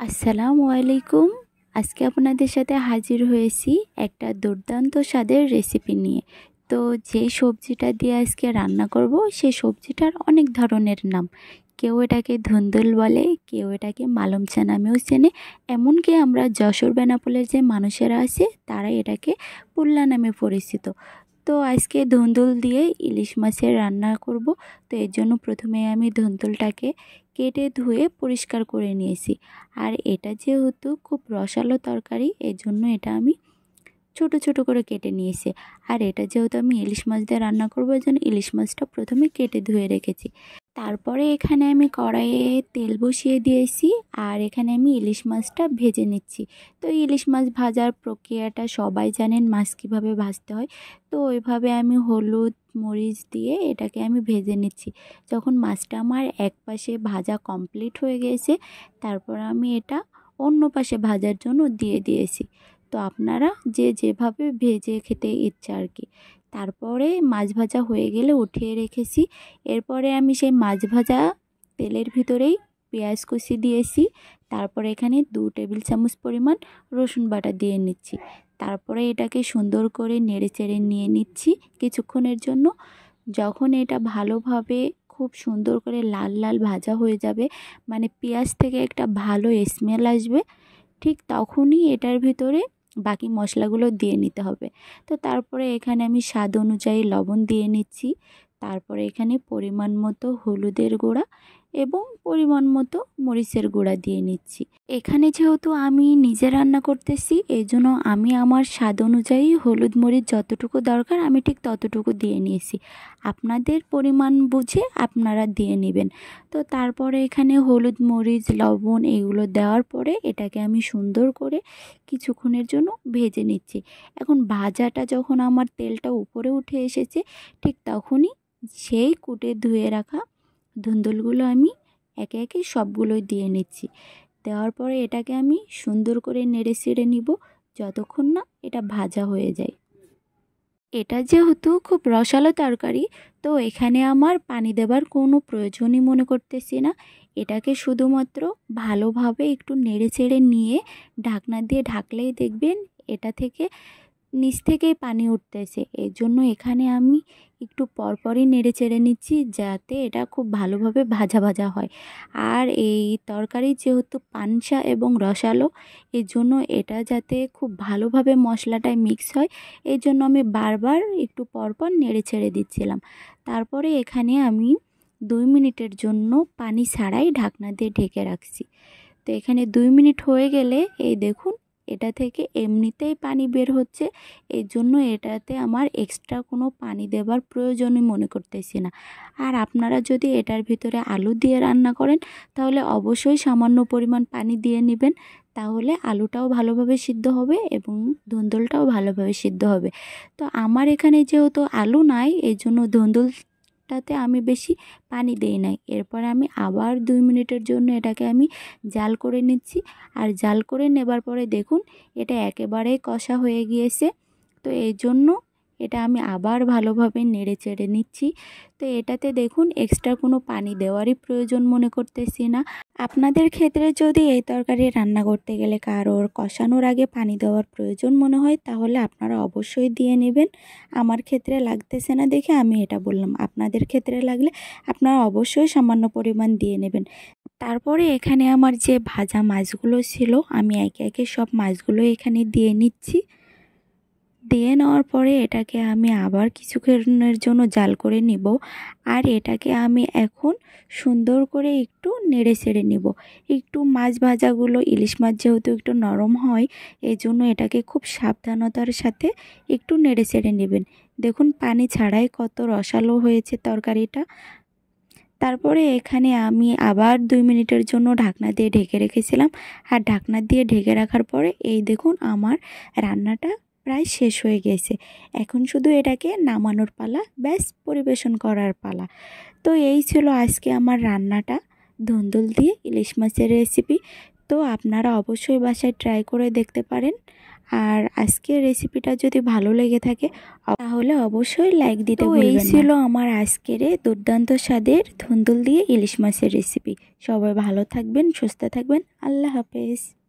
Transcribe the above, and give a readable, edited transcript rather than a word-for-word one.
আসসালামু আলাইকুম। আজকে আপনাদের সাথে হাজির হয়েছি একটা দুর্দান্ত স্বাদের রেসিপি নিয়ে। তো যে সবজিটা দিয়ে আজকে রান্না করব সেই সবজিটার অনেক ধরনের নাম। কেউ এটাকে ধুন্দুল বলে, কেউ এটাকে মালঞ্চা নামেও চেনে, এমনকি আমরা যশোর বেনাপোলের যে মানুষেরা আছে তারা এটাকে পুল্লা নামে পরিচিত। তো আজকে ধুন্দুল দিয়ে ইলিশ মাছের রান্না করব। তো এর জন্য প্রথমে আমি ধুন্দুলটাকে কেটে ধুয়ে পরিষ্কার করে নিয়েছি। আর এটা যেহেতু খুব রসালো তরকারি, এর জন্য এটা আমি ছোট ছোট করে কেটে নিয়েছি। আর এটা যেহেতু আমি ইলিশ মাছ দিয়ে রান্না করবো, এর জন্য ইলিশ মাছটা প্রথমে কেটে ধুয়ে রেখেছি। তারপরে এখানে আমি কড়াইয়ে তেল বসিয়ে দিয়েছি, আর এখানে আমি ইলিশ মাছটা ভেজে নিচ্ছি। তো ইলিশ মাছ ভাজার প্রক্রিয়াটা সবাই জানেন, মাছ কীভাবে ভাজতে হয়। তো ওইভাবে আমি হলুদ মরিচ দিয়ে এটাকে আমি ভেজে নিচ্ছি। যখন মাছটা আমার এক পাশে ভাজা কমপ্লিট হয়ে গেছে, তারপর আমি এটা অন্য পাশে ভাজার জন্য দিয়ে দিয়েছি। তো আপনারা যে যেভাবে ভেজে খেতে ইচ্ছা আর কি। তারপরে মাছ ভাজা হয়ে গেলে উঠিয়ে রেখেছি। এরপরে আমি সেই মাছ ভাজা তেলের ভিতরেই পেঁয়াজ কুচি দিয়েছি। তারপরে এখানে 2 টেবিল চামচ পরিমাণ রসুন বাটা দিয়ে নিচ্ছি। তারপরে এটাকে সুন্দর করে নেড়েচেড়ে নিয়ে নিচ্ছি কিছুক্ষণের জন্য। যখন এটা ভালোভাবে খুব সুন্দর করে লাল লাল ভাজা হয়ে যাবে, মানে পেঁয়াজ থেকে একটা ভালো স্মেল আসবে, ঠিক তখনই এটার ভিতরে বাকি মশলাগুলো দিয়ে নিতে হবে। তো তারপরে এখানে আমি স্বাদ অনুযায়ী লবণ দিয়ে নিচ্ছি। তারপরে এখানে পরিমাণ মতো হলুদের গুঁড়া এবং পরিমাণ মতো মরিচের গুঁড়া দিয়ে নিচ্ছি। এখানে যেহেতু আমি নিজে রান্না করতেছি, এই জন্য আমি আমার স্বাদ অনুযায়ী হলুদ মরিচ যতটুকু দরকার আমি ঠিক ততটুকু দিয়ে নিয়েছি। আপনাদের পরিমাণ বুঝে আপনারা দিয়ে নেবেন। তো তারপরে এখানে হলুদ মরিচ লবণ এগুলো দেওয়ার পরে এটাকে আমি সুন্দর করে কিছুক্ষণের জন্য ভেজে নিচ্ছি। এখন ভাজাটা যখন আমার তেলটা উপরে উঠে এসেছে, ঠিক তখনই সেই কুটে ধুয়ে রাখা ধুন্দুলগুলো আমি একে একে সবগুলোই দিয়ে নিচ্ছি। দেওয়ার পরে এটাকে আমি সুন্দর করে নেড়ে চেড়ে নিব যতক্ষণ না এটা ভাজা হয়ে যায়। এটা যেহেতু খুব রসালো তরকারি, তো এখানে আমার পানি দেবার কোনো প্রয়োজনই মনে করতেছি না। এটাকে শুধুমাত্র ভালোভাবে একটু নেড়ে চেড়ে নিয়ে ঢাকনা দিয়ে ঢাকলেই দেখবেন এটা থেকে নিচ থেকেই পানি উঠতেছে। এর জন্য এখানে আমি একটু পরপরই নেড়ে চেড়ে নিচ্ছি যাতে এটা খুব ভালোভাবে ভাজা ভাজা হয়। আর এই তরকারি যেহেতু পানসা এবং রসালো, এর জন্য এটা যাতে খুব ভালোভাবে মশলাটায় মিক্স হয়, এই জন্য আমি বারবার একটু পরপর নেড়ে ছেড়ে দিচ্ছিলাম। তারপরে এখানে আমি 2 মিনিটের জন্য পানি ছাড়াই ঢাকনা দিয়ে ঢেকে রাখছি। তো এখানে 2 মিনিট হয়ে গেলে এই দেখুন এটা থেকে এমনিতেই পানি বের হচ্ছে। এই জন্য এটাতে আমার এক্সট্রা কোনো পানি দেবার প্রয়োজনই মনে করতেছি না। আর আপনারা যদি এটার ভিতরে আলু দিয়ে রান্না করেন, তাহলে অবশ্যই সামান্য পরিমাণ পানি দিয়ে নেবেন। তাহলে আলুটাও ভালোভাবে সিদ্ধ হবে এবং ধুন্দুলটাও ভালোভাবে সিদ্ধ হবে। তো আমার এখানে যেহেতু আলু নাই, এই জন্য ধুন্দুলটাতে আমি বেশি পানি দেই নাই। এরপর আমি আবার 2 মিনিটের জন্য এটাকে আমি জাল করে নিচ্ছি। আর জাল করে নেবার পরে দেখুন এটা একেবারেই কষা হয়ে গিয়েছে। তো এই জন্য এটা আমি আবার ভালোভাবে নেড়ে চেড়ে নিচ্ছি। তো এটাতে দেখুন এক্সট্রা কোনো পানি দেওয়ারই প্রয়োজন মনে করতেছি না। আপনাদের ক্ষেত্রে যদি এই তরকারি রান্না করতে গেলে কারোর কষানোর আগে পানি দেওয়ার প্রয়োজন মনে হয়, তাহলে আপনারা অবশ্যই দিয়ে নেবেন। আমার ক্ষেত্রে লাগতেছে না দেখে আমি এটা বললাম। আপনাদের ক্ষেত্রে লাগলে আপনারা অবশ্যই সামান্য পরিমাণ দিয়ে নেবেন। তারপরে এখানে আমার যে ভাজা মাছগুলো ছিল, আমি একে একে সব মাছগুলো এখানে দিয়ে নিচ্ছি। দিয়ে নেওয়ার পরে এটাকে আমি আবার কিছুক্ষণের জন্য জাল করে নিব। আর এটাকে আমি এখন সুন্দর করে একটু নেড়ে চেড়ে নিব। একটু মাছ ভাজাগুলো ইলিশ মাছ যেহেতু একটু নরম হয়, এই জন্য এটাকে খুব সাবধানতার সাথে একটু নেড়ে চেড়ে নেবেন। দেখুন পানি ছাড়াই কত রসালো হয়েছে তরকারিটা। তারপরে এখানে আমি আবার 2 মিনিটের জন্য ঢাকনা দিয়ে ঢেকে রেখেছিলাম। আর ঢাকনা দিয়ে ঢেকে রাখার পরে এই দেখুন আমার রান্নাটা প্রায় শেষ হয়ে গেছে। এখন শুধু এটাকে নামানোর পালা, ব্যাস পরিবেশন করার পালা। তো এই ছিল আজকে আমার রান্নাটা, ধুন্দুল দিয়ে ইলিশ মাছের রেসিপি। তো আপনারা অবশ্যই বাসায় ট্রাই করে দেখতে পারেন। আর আজকের রেসিপিটা যদি ভালো লেগে থাকে তাহলে অবশ্যই লাইক দিতে ভুলবেন না। এই ছিল আমার আজকের দুর্দান্ত স্বাদের ধুন্দুল দিয়ে ইলিশ মাছের রেসিপি। সবাই ভালো থাকবেন, সুস্থ থাকবেন। আল্লাহ হাফেজ।